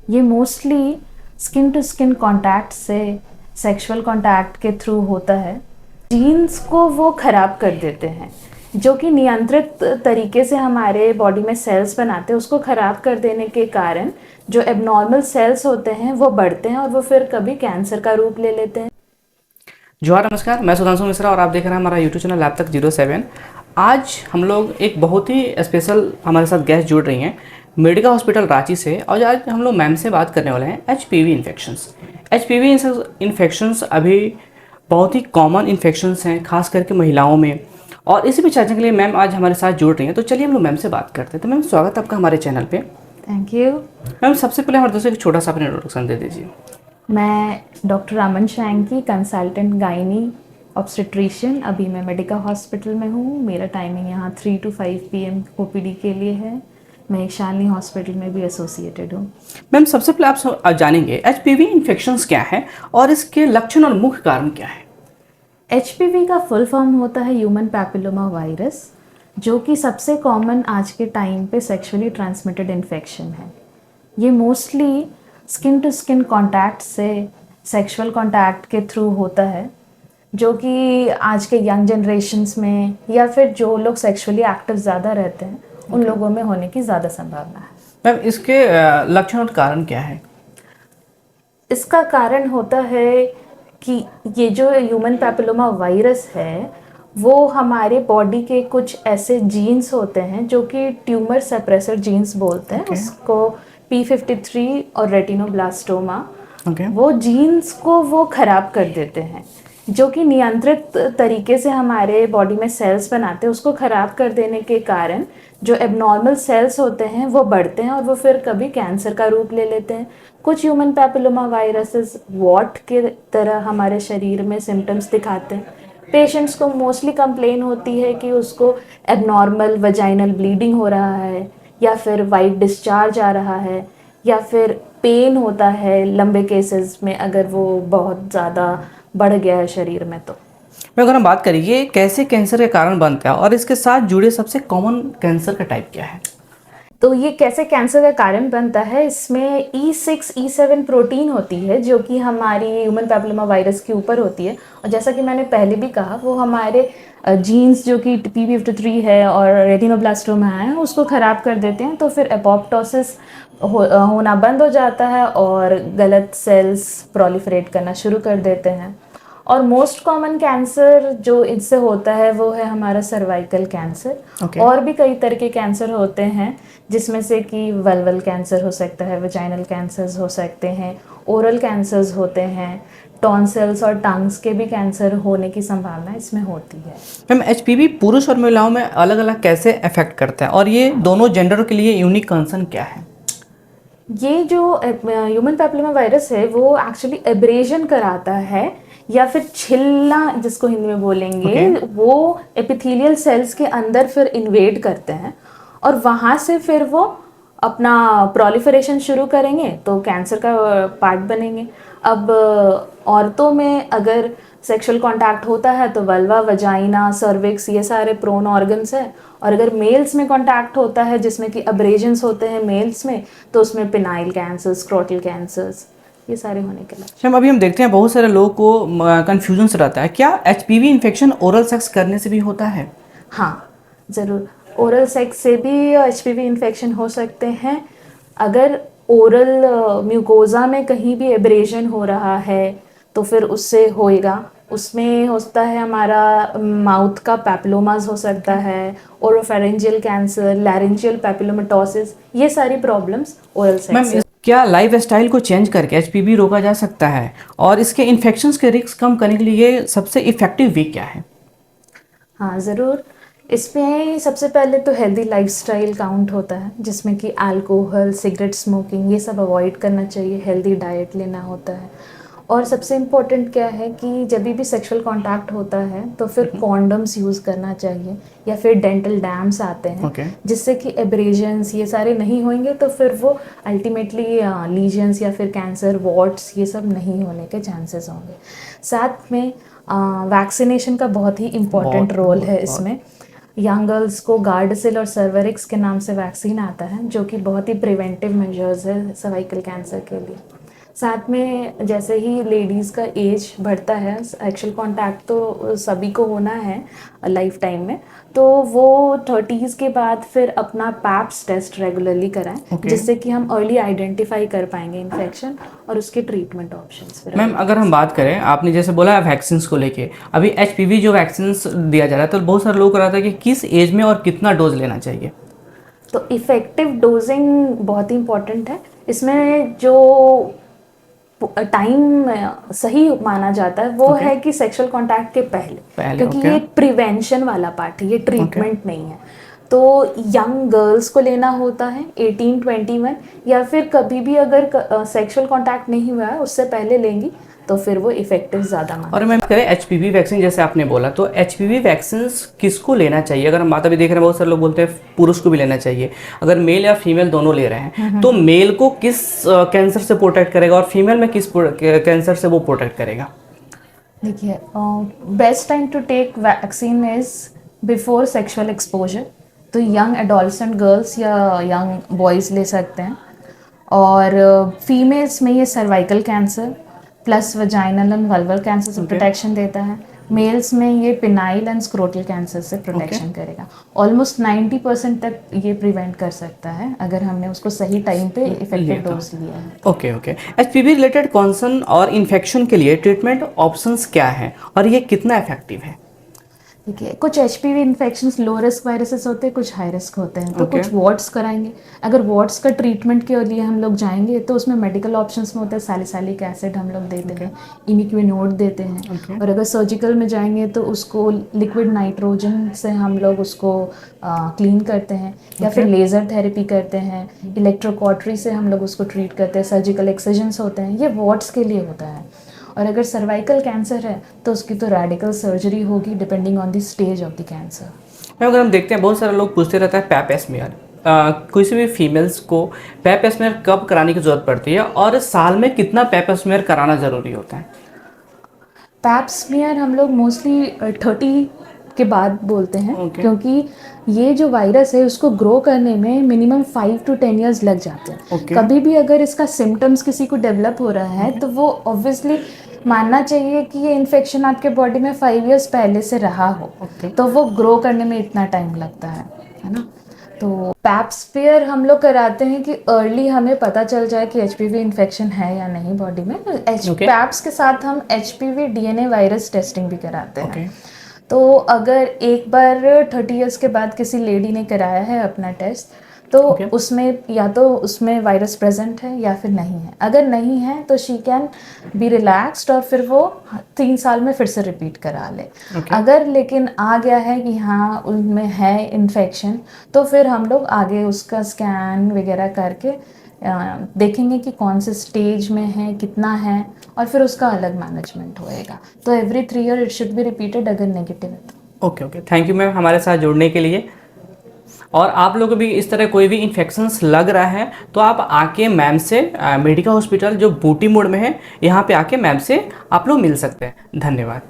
ये mostly skin to skin contact से, sexual contact के थ्रू होता है। जीन्स को वो ख़राब कर देते हैं, जो कि नियंत्रित तरीके से हमारे बॉडी में सेल्स बनाते हैं, उसको ख़राब कर देने के कारण जो एबनॉर्मल सेल्स होते हैं वो बढ़ते हैं और वो फिर कभी कैंसर का रूप ले लेते हैं। जोहार, नमस्कार। मैं सुधांशु मिश्रा और आप देख रहे हैं हमारा यूट्यूब चैनल लैब तक 07। आज हम लोग एक बहुत ही स्पेशल हमारे साथ गेस्ट जुड़ रही हैं मेडिका हॉस्पिटल रांची से। और आज हम लोग मैम से बात करने वाले हैं एचपीवी इन्फेक्शंस। एचपीवी इन्फेक्शंस अभी बहुत ही कॉमन इन्फेक्शंस हैं, खास करके महिलाओं में। और इसी पे चर्चा के लिए मैम आज हमारे साथ जुड़ रही हैं। तो चलिए हम लोग मैम से बात करते हैं। तो मैम, स्वागत है आपका हमारे चैनल पे। Thank you. मैम, सबसे पहले हमारे दोस्तों एक छोटा सा अपना इंट्रोडक्शन दे दीजिए। मैं डॉक्टर अमन शैंकी, कंसल्टेंट गायनी ऑब्स्टेट्रिशियन। अभी मैं मेडिका हॉस्पिटल में हूँ। मेरा टाइमिंग यहाँ 3 to 5 PM ओपीडी के लिए है। मैं एक शालिनी हॉस्पिटल में भी एसोसिएटेड हूँ। मैम, सबसे पहले आप जानेंगे एचपीवी इन्फेक्शंस क्या है और इसके लक्षण और मुख्य कारण क्या है। एचपीवी का फुल फॉर्म होता है ह्यूमन पैपिलोमा वायरस, जो कि सबसे कॉमन आज के टाइम पे सेक्सुअली ट्रांसमिटेड इन्फेक्शन है। ये mostly skin to skin contact से, सेक्सुअल कांटेक्ट के थ्रू होता है, जो कि आज के यंग जनरेशन्स में या फिर जो लोग सेक्सुअली एक्टिव ज़्यादा रहते हैं उन लोगों में होने की ज़्यादा संभावना है। मैम, इसके लक्षण और कारण क्या है। इसका कारण होता है कि ये जो ह्यूमन पैपिलोमा वायरस है वो हमारे बॉडी के कुछ ऐसे जीन्स होते हैं जो कि ट्यूमर सप्रेसर जीन्स बोलते हैं। उसको P53 और रेटिनोब्लास्टोमा, वो जीन्स को वो ख़राब कर देते हैं, जो कि नियंत्रित तरीके से हमारे बॉडी में सेल्स बनाते हैं। उसको ख़राब कर देने के कारण जो एबनॉर्मल सेल्स होते हैं वो बढ़ते हैं और वो फिर कभी कैंसर का रूप ले लेते हैं। कुछ ह्यूमन पैपिलोमा वायरसेस वॉट के तरह हमारे शरीर में सिम्टम्स दिखाते हैं। पेशेंट्स को मोस्टली कंप्लेन होती है कि उसको एबनॉर्मल वजाइनल ब्लीडिंग हो रहा है, या फिर वाइट डिस्चार्ज आ रहा है, या फिर पेन होता है लंबे केसेस में अगर वो बहुत ज़्यादा बढ़ गया है शरीर में। तो अगर हम बात करें ये कैसे कैंसर के कारण बनता है और इसके साथ जुड़े सबसे कॉमन कैंसर का टाइप क्या है। तो ये कैसे कैंसर का कारण बनता है, इसमें E6 E7 प्रोटीन होती है जो कि हमारी ह्यूमन पैपिलोमा वायरस के ऊपर होती है। और जैसा कि मैंने पहले भी कहा, वो हमारे जीन्स जो कि P53 है और रेटिनोब्लास्टोमा है उसको ख़राब कर देते हैं। तो फिर एपोप्टोसिस होना बंद हो जाता है और गलत सेल्स प्रोलिफरेट करना शुरू कर देते हैं। और मोस्ट कॉमन कैंसर जो इससे होता है वो है हमारा सर्वाइकल कैंसर। और भी कई तरह के कैंसर होते हैं, जिसमें से कि वल्वल कैंसर हो सकता है, वजाइनल कैंसर्स हो सकते हैं, ओरल कैंसर्स होते हैं, टॉन्सिल्स और टंग्स के भी कैंसर होने की संभावना इसमें होती है। मैम, एचपीवी पुरुष और महिलाओं में अलग अलग कैसे अफेक्ट करता है और ये दोनों जेंडर के लिए यूनिक कंसर्न क्या है। ये जो ह्यूमन पैपिलोमा वायरस है वो एक्चुअली एब्रेजन कराता है, या फिर छिलना जिसको हिंदी में बोलेंगे, वो एपिथेलियल सेल्स के अंदर फिर इन्वेड करते हैं और वहाँ से फिर वो अपना प्रोलिफरेशन शुरू करेंगे तो कैंसर का पार्ट बनेंगे। अब औरतों में अगर सेक्सुअल कांटेक्ट होता है तो वल्वा, वजाइना, सर्विक्स, ये सारे प्रोन ऑर्गन्स हैं। और अगर मेल्स में कांटेक्ट होता है जिसमें कि अब्रेजन्स होते हैं मेल्स में, तो उसमें पिनाइल कैंसर्स, स्क्रोटल कैंसर्स, ये सारे होने के लक्षण। मैम, अभी हम देखते हैं बहुत सारे लोगों को कन्फ्यूजन रहता है, क्या एचपीवी इन्फेक्शन ओरल सेक्स करने से भी होता है। हाँ, ज़रूर। ओरल सेक्स से भी एचपीवी इन्फेक्शन हो सकते हैं। अगर ओरल म्यूकोजा में कहीं भी एब्रेजन हो रहा है तो फिर उससे होएगा। उसमें होता है हमारा माउथ का पैपिलोमास हो सकता है, ओरोफेरेंजियल कैंसर, लैरेंजियल पैपिलोमाटोसिस, ये सारी प्रॉब्लम्स ओरल सेक्स से। क्या लाइफ स्टाइल को चेंज करके एचपीवी रोका जा सकता है और इसके इन्फेक्शंस के रिस्क कम करने के लिए सबसे इफेक्टिव वे क्या है। हाँ, ज़रूर। इसमें सबसे पहले तो हेल्दी लाइफस्टाइल काउंट होता है, जिसमें कि अल्कोहल, सिगरेट स्मोकिंग, ये सब अवॉइड करना चाहिए। हेल्दी डाइट लेना होता है। और सबसे इम्पोर्टेंट क्या है कि जब भी सेक्सुअल कांटेक्ट होता है तो फिर कॉन्डम्स यूज़ करना चाहिए, या फिर डेंटल डैम्स आते हैं जिससे कि एब्रेजन्स ये सारे नहीं होंगे, तो फिर वो अल्टीमेटली लीजन्स या फिर कैंसर, वॉट्स, ये सब नहीं होने के चांसेस होंगे। साथ में वैक्सीनेशन का बहुत ही इम्पोर्टेंट रोल है इसमें। यंग गर्ल्स को गार्डसिल और सर्वरिक्स के नाम से वैक्सीन आता है, जो कि बहुत ही प्रिवेंटिव मेजर्स है सर्वाइकल कैंसर के लिए। साथ में जैसे ही लेडीज़ का एज बढ़ता है, सेक्सुअल कांटेक्ट तो सभी को होना है लाइफ टाइम में, तो वो 30s के बाद फिर अपना पैप्स टेस्ट रेगुलरली कराएं, जिससे कि हम अर्ली आइडेंटिफाई कर पाएंगे इन्फेक्शन और उसके ट्रीटमेंट ऑप्शंस। फिर मैम अगर हम बात करें, आपने जैसे बोला वैक्सीन्स को लेके, अभी एचपीवी जो वैक्सीन्स दिया जा रहा है तो बहुत सारे लोग रहा था कि किस एज में और कितना डोज लेना चाहिए। तो इफ़ेक्टिव डोजिंग बहुत ही इम्पॉर्टेंट है। इसमें जो टाइम सही माना जाता है वो है कि सेक्सुअल कांटेक्ट के पहले, क्योंकि ये प्रिवेंशन वाला पार्ट है, ये ट्रीटमेंट नहीं है। तो यंग गर्ल्स को लेना होता है 18-21, या फिर कभी भी अगर सेक्सुअल कांटेक्ट नहीं हुआ है उससे पहले लेंगी तो फिर वो इफेक्टिव ज़्यादा माना। और मैम करें एचपीवी वैक्सीन, जैसे आपने बोला, तो एचपीवी वैक्सीन किसको लेना चाहिए? अगर हम बात अभी देख रहे हैं, बहुत सारे लोग बोलते हैं पुरुष को भी लेना चाहिए। अगर मेल या फीमेल दोनों ले रहे हैं तो मेल को किस कैंसर से प्रोटेक्ट करेगा और फीमेल में किस कैंसर से वो प्रोटेक्ट करेगा? देखिए, best time to take vaccine is before sexual exposure. तो यंग एडोलसेंट गर्ल्स या यंग बॉयज़ ले सकते हैं। और फीमेल्स में ये cervical cancer plus vaginal and vulval cancer से प्रोटेक्शन देता है। मेल्स में ये पिनाइल एंड स्क्रोटल कैंसर से प्रोटेक्शन करेगा। ऑलमोस्ट 90% तक ये प्रिवेंट कर सकता है अगर हमने उसको सही टाइम पे इफेक्टिव डोज लिया है। Okay okay. HPV related concern और इन्फेक्शन के लिए ट्रीटमेंट ऑप्शंस क्या हैं और ये कितना इफेक्टिव है? देखिए, कुछ HPV infections low risk viruses होते हैं, कुछ हाई रिस्क होते हैं। तो कुछ वार्ड्स कराएंगे। अगर वार्ड्स का ट्रीटमेंट के लिए हम लोग जाएंगे तो उसमें मेडिकल ऑप्शंस में होता है सैलिसाइलिक एसिड हम लोग देते हैं, इमिक्विनोड देते हैं। और अगर सर्जिकल में जाएंगे तो उसको लिक्विड नाइट्रोजन से हम लोग उसको क्लीन करते हैं, या फिर लेज़र थेरेपी करते हैं, इलेक्ट्रोकॉटरी से हम लोग उसको ट्रीट करते हैं, सर्जिकल एक्सिजन्स होते हैं। ये वार्ड्स के लिए होता है। और अगर सर्वाइकल कैंसर है तो उसकी तो रेडिकल सर्जरी होगी depending on the stage of the cancer. Ma'am अगर हम देखते हैं, बहुत सारे लोग पूछते रहते हैं पैप स्मीयर, किसी भी फीमेल्स को पैप स्मीयर कब कराने की ज़रूरत पड़ती है और साल में कितना पैप स्मीयर कराना ज़रूरी होता है? पैप स्मीयर हम लोग मोस्टली 30 के बाद बोलते हैं, क्योंकि ये जो वायरस है उसको ग्रो करने में मिनिमम 5 to 10 ईयर्स लग जाते हैं। कभी भी अगर इसका सिम्टम्स किसी को डेवलप हो रहा है तो वो ऑब्वियसली मानना चाहिए कि ये इन्फेक्शन आपके बॉडी में 5 ईयर्स पहले से रहा हो, तो वो ग्रो करने में इतना टाइम लगता है ना। तो पैप स्मीयर हम लोग कराते हैं कि अर्ली हमें पता चल जाए कि एचपीवी इन्फेक्शन है या नहीं बॉडी में। पैप्स के साथ हम एचपीवी डीएनए वायरस टेस्टिंग भी कराते हैं। तो अगर एक बार 30 ईयर्स के बाद किसी लेडी ने कराया है अपना टेस्ट, तो उसमें या तो उसमें वायरस प्रेजेंट है या फिर नहीं है। अगर नहीं है तो शी कैन बी रिलैक्स्ड और फिर वो 3 साल में फिर से रिपीट करा ले। अगर लेकिन आ गया है कि हाँ उनमें है इन्फेक्शन, तो फिर हम लोग आगे उसका स्कैन वगैरह करके देखेंगे कि कौन से स्टेज में है, कितना है, और फिर उसका अलग मैनेजमेंट होएगा। तो every 3 year it should be repeated अगर नेगेटिव है तो। Okay okay, thank you ma'am हमारे साथ जुड़ने के लिए। और आप लोगों को भी इस तरह कोई भी इन्फेक्शंस लग रहा है तो आप आके मैम से, मेडिका हॉस्पिटल जो बूटी मोड़ में है, यहाँ पे आके मैम से आप लोग मिल सकते हैं। धन्यवाद।